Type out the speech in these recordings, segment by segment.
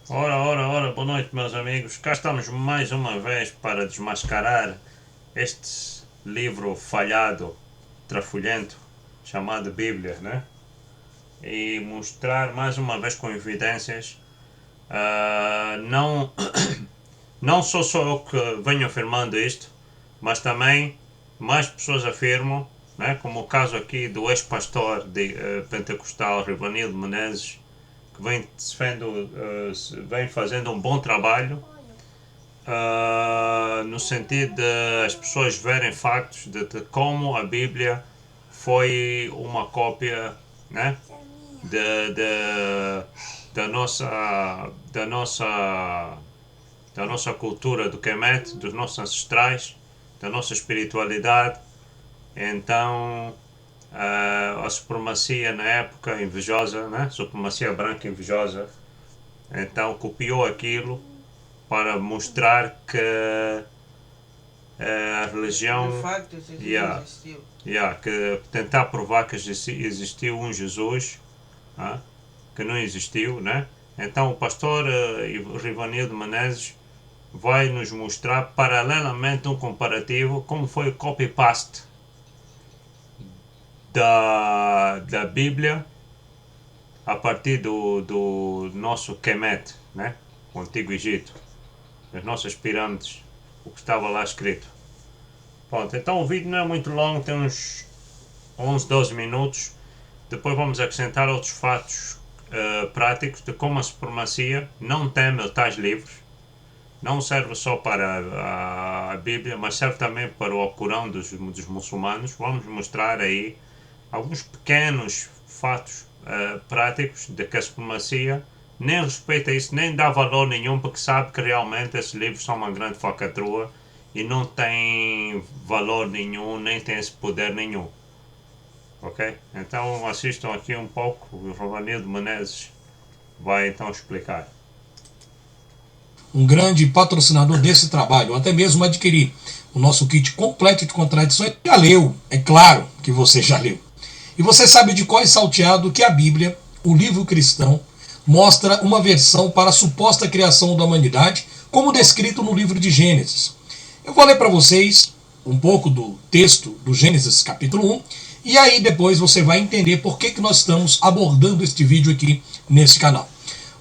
Ora, boa noite, meus amigos. Cá estamos mais uma vez para desmascarar este livro falhado, trafulhento, chamado Bíblia, né? E mostrar mais uma vez com evidências. Não, não sou só eu que venho afirmando isto, mas também mais pessoas afirmam, né? Como o caso aqui do ex-pastor pentecostal Rivanildo Menezes, que vem fazendo um bom trabalho, no sentido de as pessoas verem factos de como a Bíblia foi uma cópia, né, da nossa cultura do Kemet, dos nossos ancestrais, da nossa espiritualidade. Então a supremacia na época invejosa, né? Supremacia branca invejosa, então copiou aquilo para mostrar que a religião, De facto, existiu. que tentar provar que existiu um Jesus, que não existiu, né? Então o pastor Rivanildo Menezes vai nos mostrar paralelamente um comparativo como foi o copy-paste da Bíblia a partir do nosso Kemet, né? O Antigo Egito, as nossas pirâmides, o que estava lá escrito. Pronto, então o vídeo não é muito longo, tem uns 11, 12 minutos. Depois vamos acrescentar outros fatos práticos de como a supremacia não teme tais livros. Não serve só para a Bíblia, mas serve também para o Corão dos muçulmanos. Vamos mostrar aí alguns pequenos fatos práticos de que a supremacia nem respeita isso, nem dá valor nenhum, porque sabe que realmente esses livros são uma grande falcatrua e não tem valor nenhum, nem tem esse poder nenhum. Ok? Então assistam aqui um pouco, o Rivanildo Menezes vai então explicar. Um grande patrocinador desse trabalho, ou até mesmo adquirir o nosso kit completo de contradições, já leu, é claro que você já leu. E você sabe de cor e salteado que a Bíblia, o livro cristão, mostra uma versão para a suposta criação da humanidade, como descrito no livro de Gênesis. Eu vou ler para vocês um pouco do texto do Gênesis capítulo 1, e aí depois você vai entender por que nós estamos abordando este vídeo aqui nesse canal.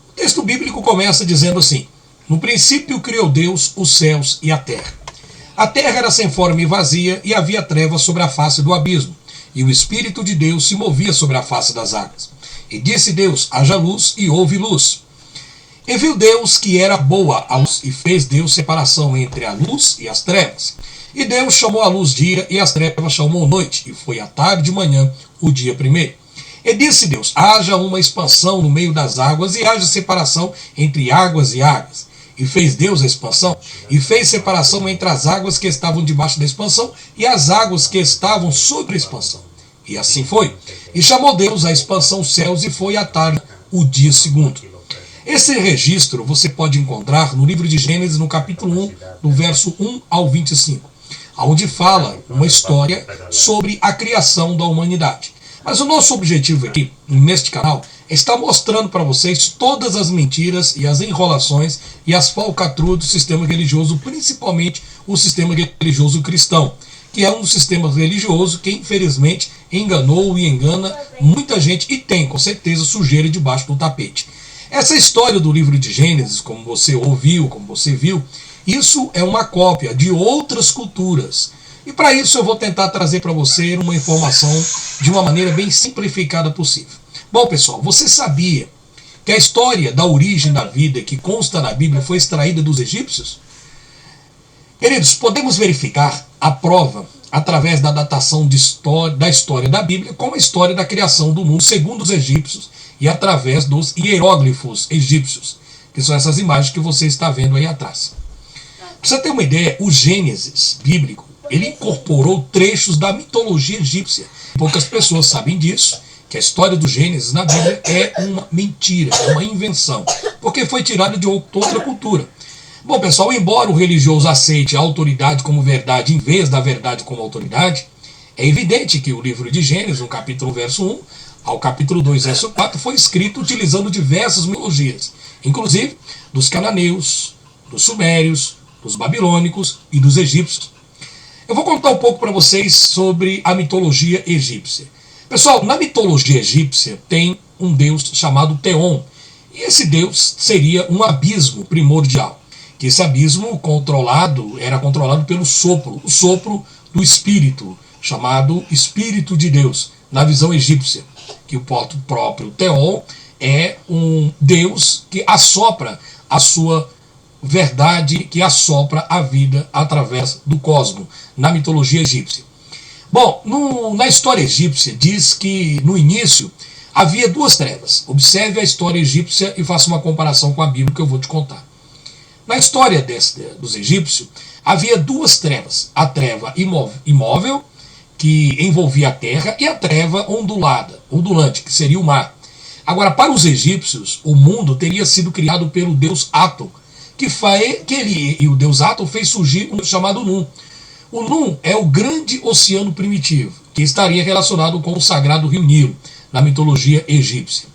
O texto bíblico começa dizendo assim: no princípio criou Deus os céus e a terra. A terra era sem forma e vazia, e havia trevas sobre a face do abismo, e o Espírito de Deus se movia sobre a face das águas. E disse Deus: haja luz, e houve luz. E viu Deus que era boa a luz, e fez Deus separação entre a luz e as trevas. E Deus chamou a luz dia, e as trevas chamou noite, e foi a tarde e manhã o dia primeiro. E disse Deus: haja uma expansão no meio das águas, e haja separação entre águas e águas. E fez Deus a expansão, e fez separação entre as águas que estavam debaixo da expansão e as águas que estavam sobre a expansão. E assim foi. E chamou Deus a expansão céus, e foi à tarde o dia segundo. Esse registro você pode encontrar no livro de Gênesis, no capítulo 1, no verso 1 ao 25, onde fala uma história sobre a criação da humanidade. Mas o nosso objetivo aqui, neste canal, está mostrando para vocês todas as mentiras e as enrolações e as falcatruas do sistema religioso, principalmente o sistema religioso cristão, que é um sistema religioso que infelizmente enganou e engana muita gente e tem com certeza sujeira debaixo do tapete. Essa história do livro de Gênesis, como você ouviu, como você viu, isso é uma cópia de outras culturas. E para isso eu vou tentar trazer para você uma informação de uma maneira bem simplificada possível. Bom, pessoal, você sabia que a história da origem da vida que consta na Bíblia foi extraída dos egípcios? Queridos, podemos verificar a prova através da datação da história da Bíblia com a história da criação do mundo segundo os egípcios e através dos hieróglifos egípcios, que são essas imagens que você está vendo aí atrás. Para você ter uma ideia, o Gênesis bíblico, ele incorporou trechos da mitologia egípcia. Poucas pessoas sabem disso, que a história do Gênesis na Bíblia é uma mentira, é uma invenção, porque foi tirada de outra cultura. Bom, pessoal, embora o religioso aceite a autoridade como verdade em vez da verdade como autoridade, é evidente que o livro de Gênesis, no capítulo verso 1, ao capítulo 2, verso 4, foi escrito utilizando diversas mitologias, inclusive dos cananeus, dos sumérios, dos babilônicos e dos egípcios. Eu vou contar um pouco para vocês sobre a mitologia egípcia. Pessoal, na mitologia egípcia tem um deus chamado Teon, e esse deus seria um abismo primordial, que esse abismo era controlado pelo sopro, o sopro do espírito, chamado Espírito de Deus, na visão egípcia, que o próprio Teon é um deus que assopra a sua verdade, que assopra a vida através do cosmos, na mitologia egípcia. Bom, na história egípcia diz que no início havia duas trevas. Observe a história egípcia e faça uma comparação com a Bíblia que eu vou te contar. Na história dos egípcios havia duas trevas. A treva imóvel, que envolvia a terra, e a treva ondulante, que seria o mar. Agora, para os egípcios, o mundo teria sido criado pelo deus Atum, e o deus Atum fez surgir um chamado Nun. O Nun é o grande oceano primitivo, que estaria relacionado com o sagrado rio Nilo, na mitologia egípcia.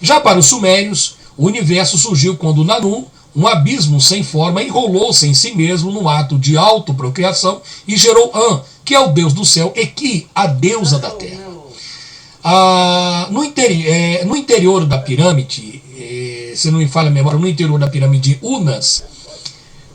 Já para os sumérios, o universo surgiu quando Nanum, um abismo sem forma, enrolou-se em si mesmo num ato de autoprocriação e gerou An, que é o deus do céu, e Ki, a deusa da terra. No interior da pirâmide, se não me falha a memória, no interior da pirâmide Unas,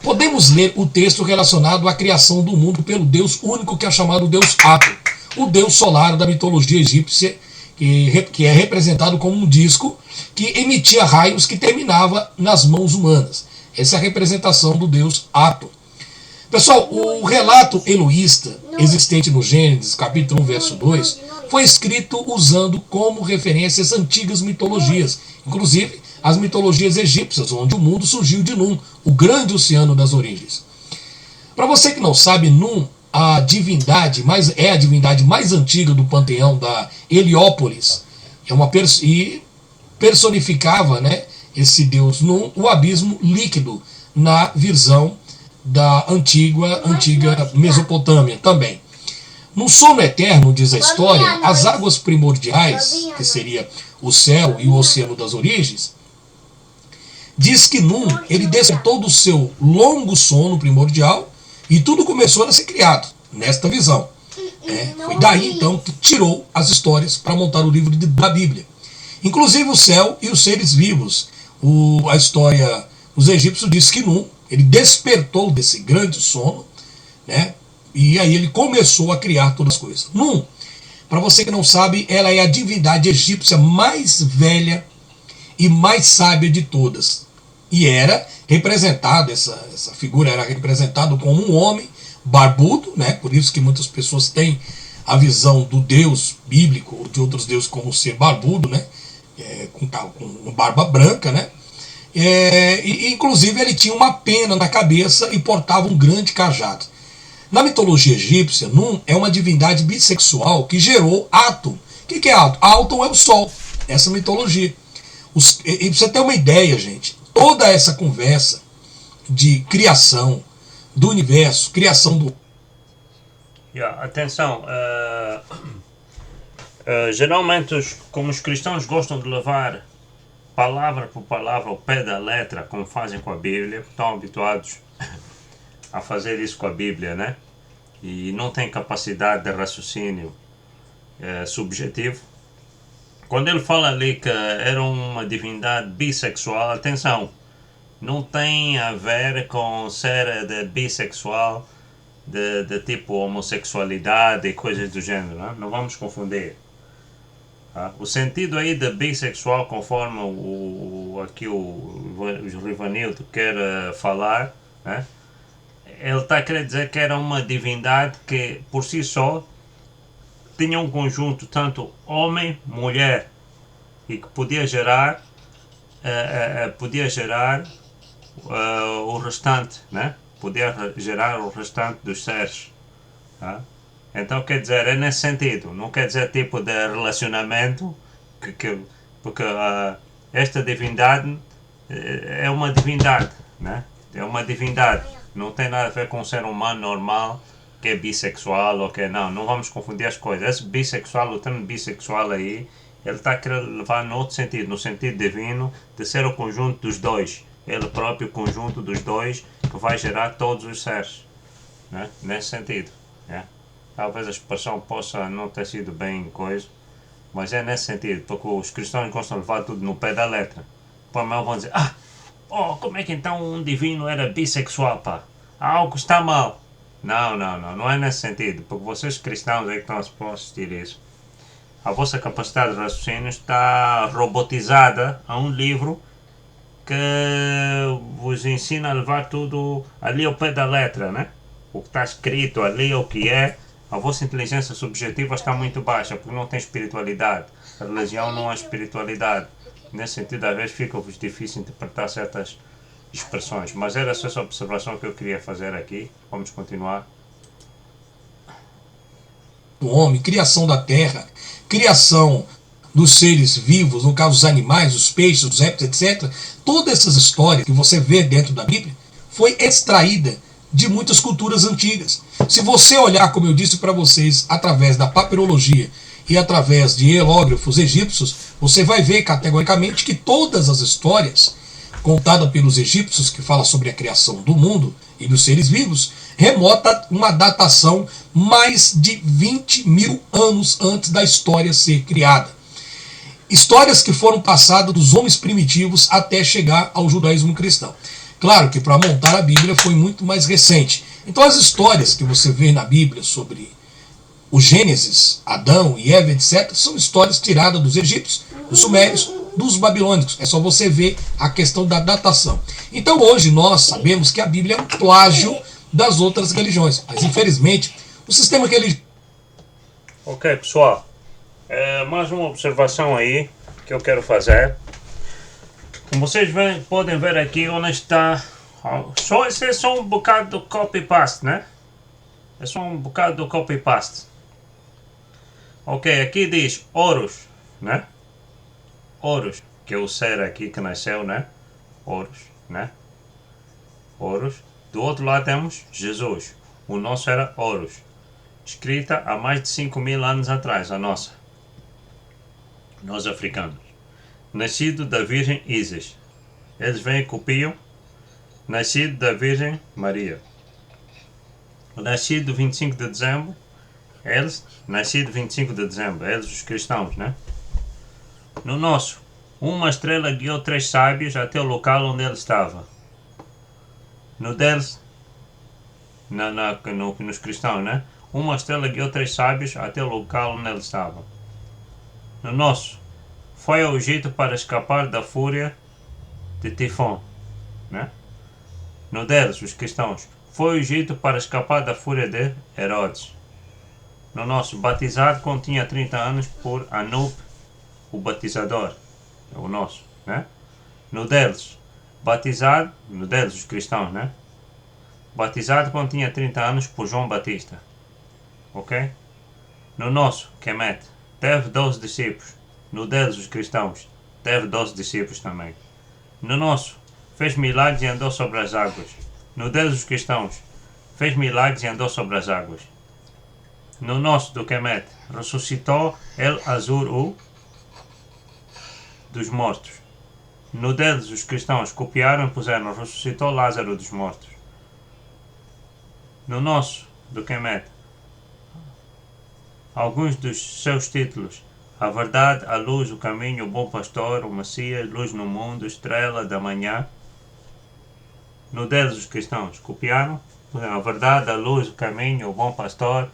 podemos ler o texto relacionado à criação do mundo pelo deus único, que é chamado Deus Atum, o deus solar da mitologia egípcia, que é representado como um disco que emitia raios que terminava nas mãos humanas. Essa é a representação do deus Atum. Pessoal, o relato eloísta existente no Gênesis, capítulo 1, verso 2, foi escrito usando como referência as antigas mitologias, inclusive as mitologias egípcias, onde o mundo surgiu de Nun, o grande oceano das origens. Para você que não sabe, Nun é a divindade mais antiga do panteão da Heliópolis, e personificava, né, esse deus Nun, o abismo líquido, na visão da antiga Mesopotâmia também. No sono eterno, diz a história, as águas primordiais, que seria o céu e o oceano das origens, diz que Nun, ele despertou do seu longo sono primordial e tudo começou a ser criado, nesta visão. Foi daí, então, que tirou as histórias para montar o livro da Bíblia. Inclusive o céu e os seres vivos. Os egípcios dizem que Nun, ele despertou desse grande sono, né? E aí ele começou a criar todas as coisas. Nun, para você que não sabe, ela é a divindade egípcia mais velha e mais sábia de todas. E era representada, essa figura era representada como um homem barbudo, né? Por isso que muitas pessoas têm a visão do Deus bíblico, ou de outros deuses como ser barbudo, né? Com barba branca, né? E inclusive ele tinha uma pena na cabeça e portava um grande cajado. Na mitologia egípcia, Nun é uma divindade bissexual que gerou Atum. O que é Atum? Atum é o sol, essa mitologia. E pra você ter uma ideia, gente, toda essa conversa de criação do universo, criação do... Atenção, geralmente como os cristãos gostam de levar palavra por palavra ao pé da letra, como fazem com a Bíblia, estão habituados a fazer isso com a Bíblia, né? E não têm capacidade de raciocínio subjetivo. Quando ele fala ali que era uma divindade bissexual, atenção, não tem a ver com ser bissexual, de tipo homossexualidade e coisas do gênero, né? Não vamos confundir. O sentido aí de bissexual, conforme aqui o Rivanildo quer falar, né? Ele está a querer dizer que era uma divindade que por si só tinha um conjunto tanto homem, mulher, e que podia gerar o restante, né? Podia gerar o restante dos seres. Tá? Então quer dizer, é nesse sentido, não quer dizer tipo de relacionamento, porque esta divindade é uma divindade, né? É uma divindade, não tem nada a ver com um ser humano normal que é bissexual ou que não vamos confundir as coisas. Esse bissexual, o termo bissexual aí ele está querendo levar no outro sentido, no sentido divino, de ser o conjunto dos dois. Ele próprio conjunto dos dois que vai gerar todos os seres. Né? Nesse sentido. Né? Talvez a expressão possa não ter sido bem coisa, mas é nesse sentido, porque os cristãos gostam de levar tudo no pé da letra. Para mim vão dizer, como é que então um divino era bissexual, pá? Algo está mal. Não é nesse sentido, porque vocês cristãos é que estão a assistir isso. A vossa capacidade de raciocínio está robotizada a um livro que vos ensina a levar tudo ali ao pé da letra, né? O que está escrito ali, o que é. A vossa inteligência subjetiva está muito baixa, porque não tem espiritualidade. A religião não é espiritualidade. Nesse sentido, às vezes fica-vos difícil interpretar certas expressões. Mas era só essa observação que eu queria fazer aqui. Vamos continuar. O homem, criação da terra, criação dos seres vivos, no caso os animais, os peixes, os répteis, etc. Todas essas histórias que você vê dentro da Bíblia foi extraída de muitas culturas antigas. Se você olhar, como eu disse para vocês, através da papirologia e através de hierógrafos egípcios, você vai ver categoricamente que todas as histórias contadas pelos egípcios, que fala sobre a criação do mundo e dos seres vivos, remota uma datação mais de 20 mil anos antes da história ser criada. Histórias que foram passadas dos homens primitivos até chegar ao judaísmo cristão. Claro que para montar a Bíblia foi muito mais recente. Então as histórias que você vê na Bíblia sobre o Gênesis, Adão e Eva, etc., são histórias tiradas dos egípcios, dos sumérios, dos babilônicos. É só você ver a questão da datação. Então hoje nós sabemos que a Bíblia é um plágio das outras religiões. Mas infelizmente o sistema religioso... Ok, pessoal. Mais uma observação aí que eu quero fazer. Como vocês podem ver aqui onde está. Esse é só um bocado do copy-paste, né? É só um bocado do copy-paste. Ok, aqui diz Horus, né? Horus, que é o ser aqui que nasceu, né? Horus, né? Horus. Do outro lado temos Jesus. O nosso era Horus. Escrita há mais de 5.000 anos atrás, a nossa. Nós africanos. Nascido da Virgem Isis. Eles vêm e copiam. Nascido da Virgem Maria. Nascido 25 de dezembro. Eles, nascido 25 de dezembro. Eles, os cristãos, né? No nosso, uma estrela guiou 3 sábios até o local onde ele estava. No deles, nos cristãos, né? Uma estrela guiou 3 sábios até o local onde ele estava. No nosso, foi ao Egito para escapar da fúria de Tifon, né? No deles, os cristãos, foi ao Egito para escapar da fúria de Herodes. No nosso, batizado quando tinha 30 anos por Anub, o batizador, é o nosso, né? No deles, batizado, no deles, os cristãos, né? Batizado quando tinha 30 anos por João Batista, ok? No nosso, Kemet, teve 12 discípulos. No deles, os cristãos, teve 12 discípulos também. No nosso, fez milagres e andou sobre as águas. No deles, os cristãos, fez milagres e andou sobre as águas. No nosso, do Kemet, ressuscitou El Azur dos mortos. No deles, os cristãos copiaram e puseram, ressuscitou Lázaro dos mortos. No nosso, do Kemet, alguns dos seus títulos: a verdade, a luz, o caminho, o bom pastor, o Messias, luz no mundo, estrela da manhã. No deles, os cristãos copiaram a verdade, a luz, o caminho, o bom pastor,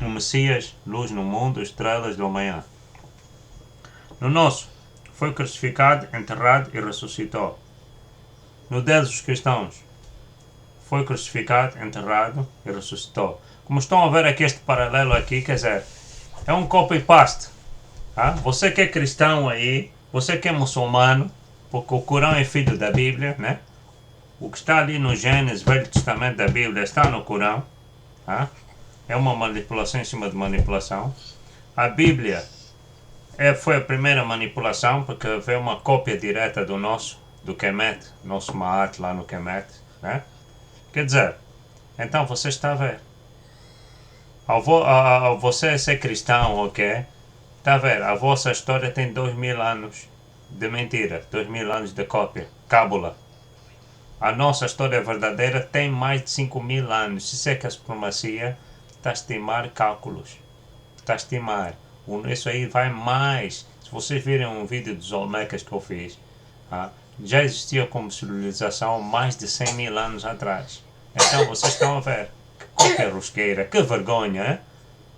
o Messias, luz no mundo, estrelas da manhã. No nosso, foi crucificado, enterrado e ressuscitou. No deles, os cristãos, foi crucificado, enterrado e ressuscitou. Como estão a ver aqui este paralelo aqui, quer dizer, é um copy-paste. Você que é cristão aí, você que é muçulmano, porque o Corão é filho da Bíblia, né? O que está ali no Gênesis, Velho Testamento da Bíblia, está no Corão. É uma manipulação em cima de manipulação. A Bíblia foi a primeira manipulação, porque veio uma cópia direta do nosso, do Kemet, nosso Ma'at lá no Kemet, né? Quer dizer, então você está a ver. Ao você ser cristão, ok? Está a ver? A vossa história tem 2000 anos de mentira, 2000 anos de cópia, cábula. A nossa história verdadeira tem mais de 5000 anos. Isso é que a supremacia está a estimar cálculos. Está a estimar. Isso aí vai mais. Se vocês virem um vídeo dos Olmecas que eu fiz, já existia como civilização mais de 100 mil anos atrás. Então vocês estão a ver. Que cópia rosqueira. Que vergonha, hein?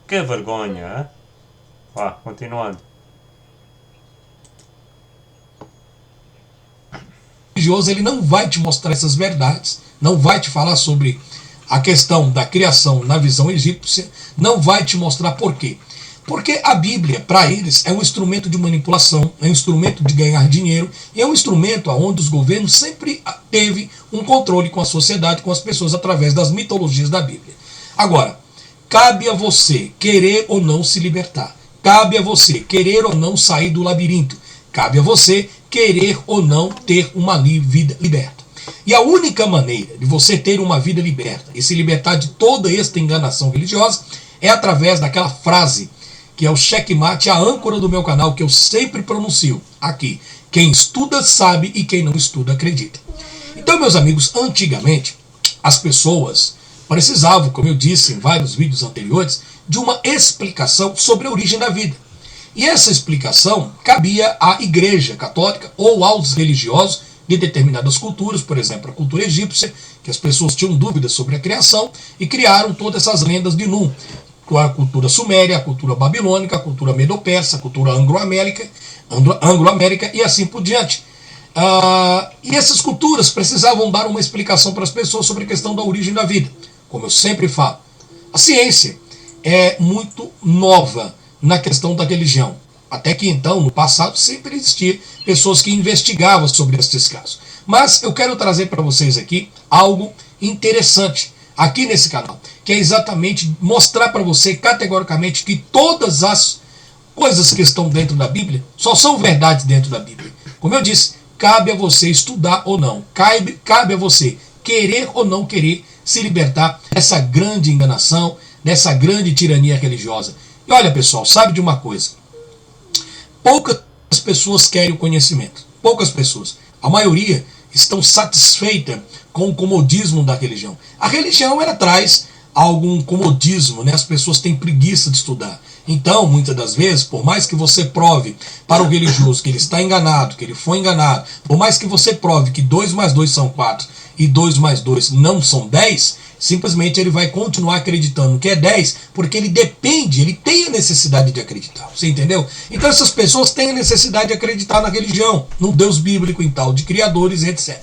Que vergonha, hein? Continuando. Religioso, ele não vai te mostrar essas verdades, não vai te falar sobre a questão da criação na visão egípcia, não vai te mostrar por quê. Porque a Bíblia, para eles, é um instrumento de manipulação, é um instrumento de ganhar dinheiro, e é um instrumento onde os governos sempre teve um controle com a sociedade, com as pessoas, através das mitologias da Bíblia. Agora, cabe a você querer ou não se libertar, cabe a você querer ou não sair do labirinto, cabe a você querer ou não ter uma vida liberta. E a única maneira de você ter uma vida liberta e se libertar de toda esta enganação religiosa é através daquela frase que é o checkmate, a âncora do meu canal, que eu sempre pronuncio aqui. Quem estuda sabe e quem não estuda acredita. Então, meus amigos, antigamente as pessoas precisavam, como eu disse em vários vídeos anteriores, de uma explicação sobre a origem da vida. E essa explicação cabia à Igreja Católica ou aos religiosos de determinadas culturas, por exemplo, a cultura egípcia, que as pessoas tinham dúvidas sobre a criação e criaram todas essas lendas de Nu. A cultura suméria, a cultura babilônica, a cultura medo-persa, a cultura anglo-américa e assim por diante. E essas culturas precisavam dar uma explicação para as pessoas sobre a questão da origem da vida. Como eu sempre falo, a ciência é muito nova na questão da religião. Até que então, no passado, sempre existia pessoas que investigavam sobre estes casos. Mas eu quero trazer para vocês aqui algo interessante aqui nesse canal, que é exatamente mostrar para você categoricamente que todas as coisas que estão dentro da Bíblia só são verdades dentro da Bíblia. Como eu disse, cabe a você estudar ou não, cabe a você querer ou não querer se libertar dessa grande enganação, dessa grande tirania religiosa. E olha, pessoal, sabe de uma coisa? Poucas pessoas querem o conhecimento. Poucas pessoas. A maioria estão satisfeitas com o comodismo da religião. A religião, ela traz algum comodismo, né? As pessoas têm preguiça de estudar. Então, muitas das vezes, por mais que você prove para o religioso que ele está enganado, que ele foi enganado, por mais que você prove que 2 mais 2 são 4 e 2 mais 2 não são 10, simplesmente ele vai continuar acreditando que é 10, porque ele depende, ele tem a necessidade de acreditar. Você entendeu? Então essas pessoas têm a necessidade de acreditar na religião, no Deus bíblico e tal, de criadores, etc.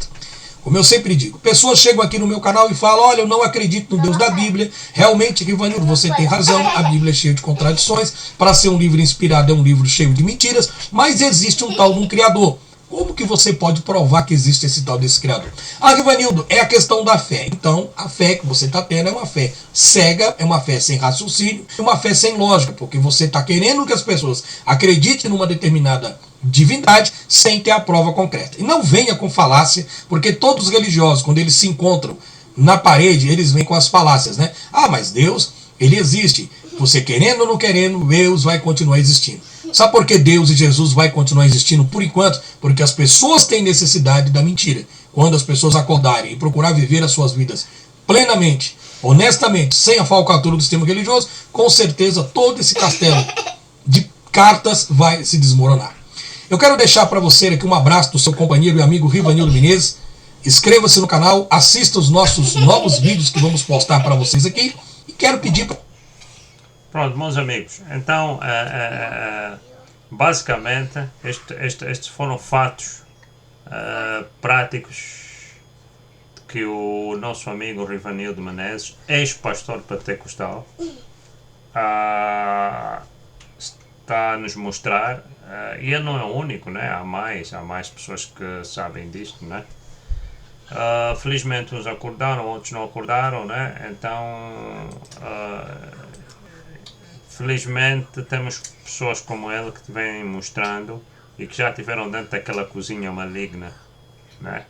Como eu sempre digo, pessoas chegam aqui no meu canal e falam: olha, eu não acredito no Deus da Bíblia. Realmente, Rivanildo, você tem razão, a Bíblia é cheia de contradições. Para ser um livro inspirado, é um livro cheio de mentiras, mas existe um tal de um Criador. Como que você pode provar que existe esse tal desse Criador? Rivanildo, é a questão da fé. Então, a fé que você está tendo é uma fé cega, é uma fé sem raciocínio, é uma fé sem lógica, porque você está querendo que as pessoas acreditem numa determinada divindade sem ter a prova concreta. E não venha com falácia, porque todos os religiosos, quando eles se encontram na parede, eles vêm com as falácias, né? Mas Deus, ele existe. Você querendo ou não querendo, Deus vai continuar existindo. Sabe por que Deus e Jesus vai continuar existindo por enquanto? Porque as pessoas têm necessidade da mentira. Quando as pessoas acordarem e procurar viver as suas vidas plenamente, honestamente, sem a falcatrua do sistema religioso, com certeza todo esse castelo de cartas vai se desmoronar. Eu quero deixar para você aqui um abraço do seu companheiro e amigo Rivanildo Menezes. Inscreva-se no canal, assista os nossos novos vídeos que vamos postar para vocês aqui. E quero pedir para... Pronto, meus amigos, então basicamente estes foram fatos práticos que o nosso amigo Rivanildo Menezes, ex-pastor pentecostal, está a nos mostrar, e ele não é o único, né? Há mais pessoas que sabem disto, né? Felizmente uns acordaram, outros não acordaram, né? Então felizmente temos pessoas como ele que te vêm mostrando e que já estiveram dentro daquela cozinha maligna, né?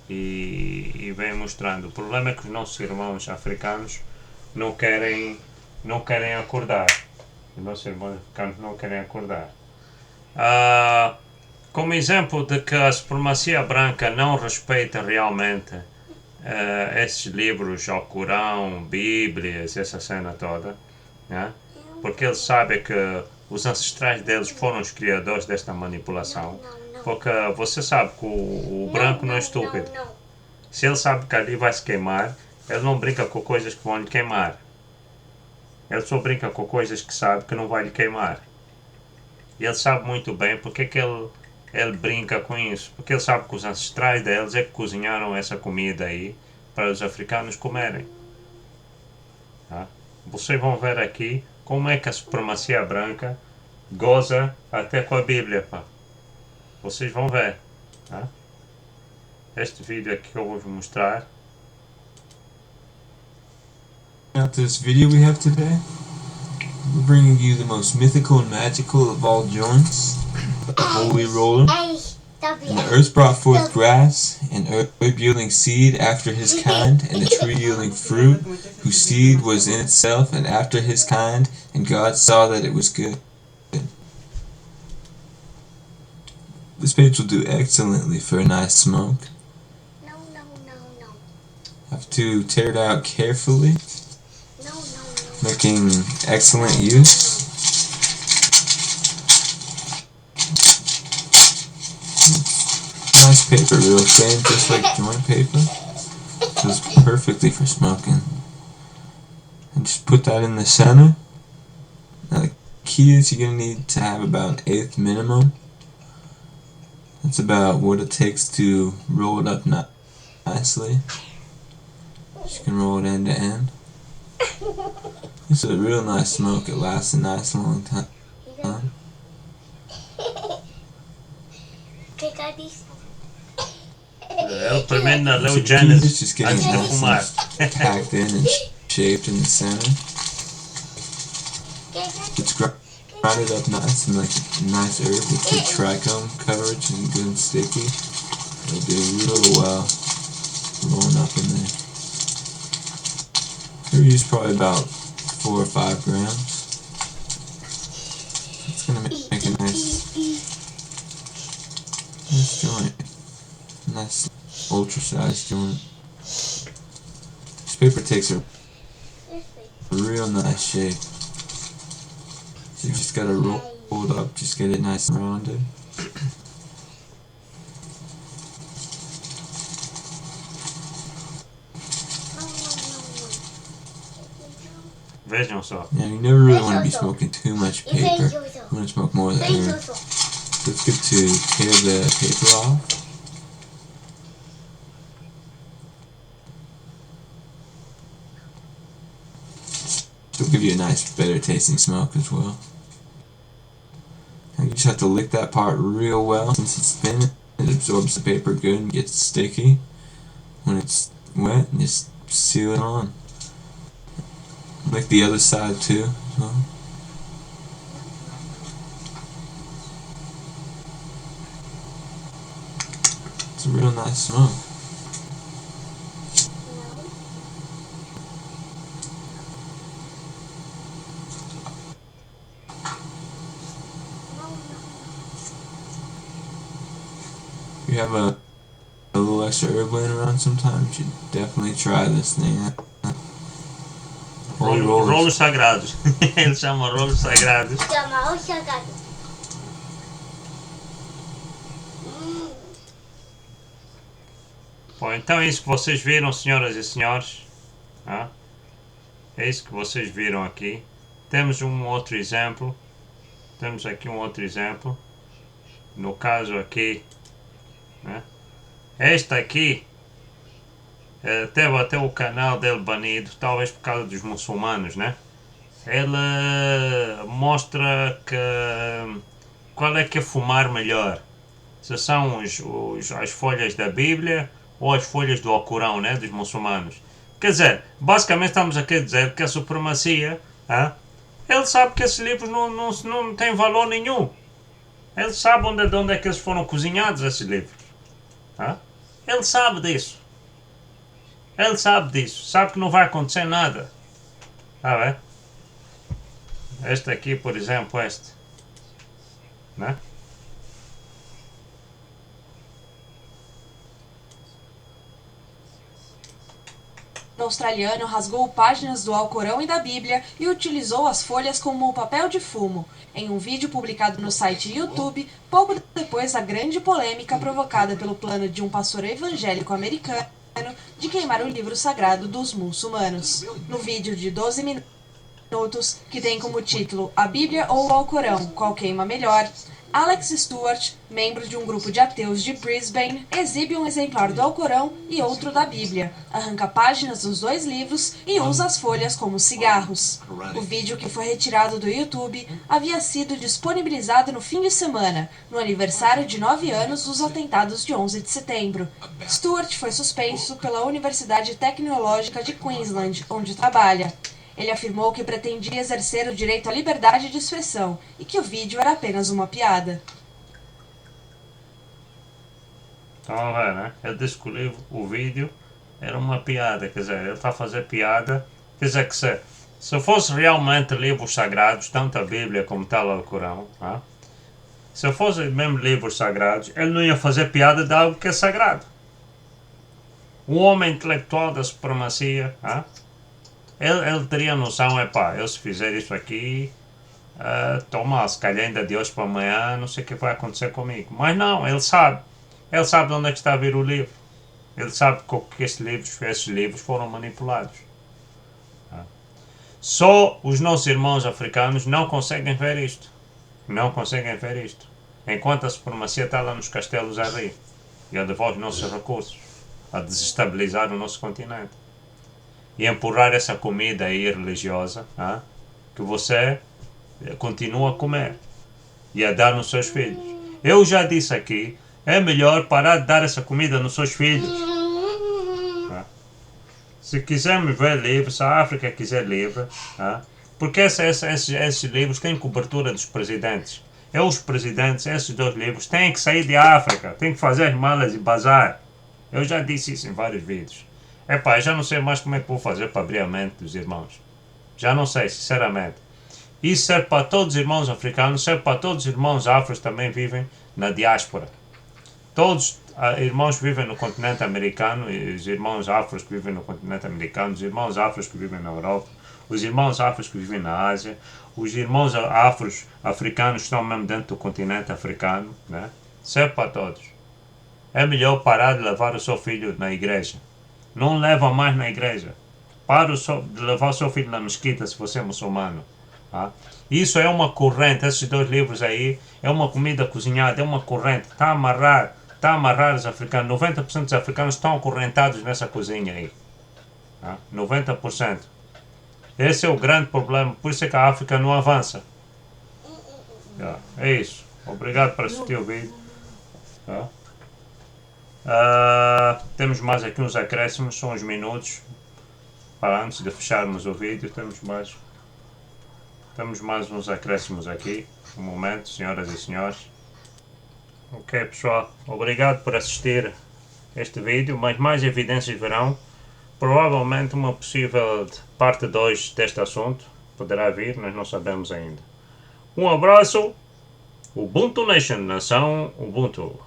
E vêm mostrando. O problema é que os nossos irmãos africanos não querem acordar. Os nossos irmãos africanos não querem acordar. Como exemplo de que a supremacia branca não respeita realmente esses livros, o Corão, Bíblias, essa cena toda, né? Porque eles sabem que os ancestrais deles foram os criadores desta manipulação. Porque você sabe que o branco não é estúpido. Se ele sabe que ali vai se queimar, ele não brinca com coisas que vão lhe queimar. Ele só brinca com coisas que sabe que não vai lhe queimar. E ele sabe muito bem porque é que ele brinca com isso. Porque ele sabe que os ancestrais deles é que cozinharam essa comida aí para os africanos comerem. Tá? Vocês vão ver aqui como é que a supremacia branca goza até com a Bíblia. Pá. Vocês vão ver. Tá? Este vídeo aqui que eu vou vos mostrar. Out this video we have today, we're bringing you the most mythical and magical of all joints, the Holy Roller. And the earth brought forth grass, and herb yielding seed after his kind, and the tree yielding fruit, whose seed was in itself and after his kind, and God saw that it was good. This page will do excellently for a nice smoke. No. Have to tear it out carefully, No. making excellent use. Nice paper, real thin, just like joint paper. Goes perfectly for smoking. And just put that in the center. Now the key is you're going to need to have about 1/8 minimum. That's about what it takes to roll it up nicely. You can roll it end to end. It's a real nice smoke. It lasts a nice long time. Okay, Daddy. Ele primeiro So leu the key is Genesis just getting antes it de nice fumar. and packed in and shaped in the center. It's grinded up nice and like a nice herb with good trichome coverage and good and sticky. It'll do real well rolling up in there. We use probably about 4 or 5 grams. It's gonna make a nice joint. Nice ultra-sized joint. This paper takes a real nice shape. So you just gotta roll it up, just get it nice and rounded. Vejam só. Yeah, you never really want to be smoking too much paper. You want to smoke more of the herb. So it's good to tear the paper off. It'll give you a nice, better tasting smoke as well. And you just have to lick that part real well. Since it's thin, it absorbs the paper good and gets sticky. When it's wet, just seal it on. Lick the other side too. So. It's a real nice smoke. If you have a little extra herb laying around sometimes, you should definitely try this thing. Holy rollers. Rolos sagrados. Eles chamam rolos sagrados. Chama o chagado. Bom, então é isso que vocês viram, senhoras e senhores. É isso que vocês viram aqui. Temos um outro exemplo. Temos aqui um outro exemplo. No caso aqui, né? Esta aqui teve até o canal dele banido, talvez por causa dos muçulmanos, né? Ele mostra que qual é que é fumar melhor. Se são as folhas da Bíblia ou as folhas do Alcorão, né? Dos muçulmanos. Quer dizer, basicamente estamos aqui a dizer que a supremacia, ele sabe que esses livros não têm valor nenhum. Ele sabe de onde é que eles foram cozinhados, esses livros. Ele sabe disso. Ele sabe disso. Sabe que não vai acontecer nada. Este aqui, por exemplo, este. Né? O australiano rasgou páginas do Alcorão e da Bíblia e utilizou as folhas como papel de fumo, em um vídeo publicado no site YouTube, pouco depois da grande polêmica provocada pelo plano de um pastor evangélico americano de queimar o livro sagrado dos muçulmanos. No vídeo de 12 minutos, que tem como título A Bíblia ou o Alcorão, qual queima melhor, Alex Stewart, membro de um grupo de ateus de Brisbane, exibe um exemplar do Alcorão e outro da Bíblia, arranca páginas dos dois livros e usa as folhas como cigarros. O vídeo, que foi retirado do YouTube, havia sido disponibilizado no fim de semana, no aniversário de 9 anos dos atentados de 11 de setembro. Stewart foi suspenso pela Universidade Tecnológica de Queensland, onde trabalha. Ele afirmou que pretendia exercer o direito à liberdade de expressão e que o vídeo era apenas uma piada. Então, né? Ele disse que o vídeo era uma piada, quer dizer, ele está a fazer piada, quer dizer que se fosse realmente livros sagrados, tanto a Bíblia como tal o Alcorão, né? Se fosse mesmo livros sagrados, ele não ia fazer piada de algo que é sagrado. O homem intelectual da supremacia, né? Ele teria noção, eu se fizer isso aqui, toma, se calhar ainda de hoje para amanhã, não sei o que vai acontecer comigo. Mas não, ele sabe de onde é que está a vir o livro. Ele sabe que esses livros foram manipulados. Só os nossos irmãos africanos não conseguem ver isto. Não conseguem ver isto. Enquanto a supremacia está lá nos castelos a rir e a levar os nossos recursos, a desestabilizar o nosso continente. E empurrar essa comida aí religiosa, que você continua a comer e a dar nos seus filhos. Eu já disse aqui, é melhor parar de dar essa comida nos seus filhos. Se quisermos ver livre, se a África quiser livre, porque esses livros têm cobertura dos presidentes. Os presidentes, esses dois livros, têm que sair de África, têm que fazer as malas e bazar. Eu já disse isso em vários vídeos. Já não sei mais como é que vou fazer para abrir a mente dos irmãos. Já não sei, sinceramente. Isso serve para todos os irmãos africanos, serve para todos os irmãos afros que também vivem na diáspora. Todos os irmãos que vivem no continente americano, os irmãos afros que vivem no continente americano, os irmãos afros que vivem na Europa, os irmãos afros que vivem na Ásia, os irmãos afros africanos que estão mesmo dentro do continente africano, né? Serve para todos. É melhor parar de levar o seu filho na igreja. Não leva mais na igreja. Para de levar o seu filho na mesquita se você é muçulmano. Isso é uma corrente. Esses dois livros aí é uma comida cozinhada, é uma corrente. Está a amarrar os africanos. 90% dos africanos estão acorrentados nessa cozinha aí. 90%. Esse é o grande problema. Por isso é que a África não avança. É isso. Obrigado por assistir o vídeo. Temos mais aqui uns acréscimos, são uns minutos para antes de fecharmos o vídeo. Temos mais uns acréscimos aqui. Um momento, senhoras e senhores. Ok, pessoal, obrigado por assistir este vídeo, mas mais evidências virão. Provavelmente uma possível parte 2 deste assunto poderá vir, nós não sabemos ainda. Um abraço, Ubuntu Nation, nação Ubuntu.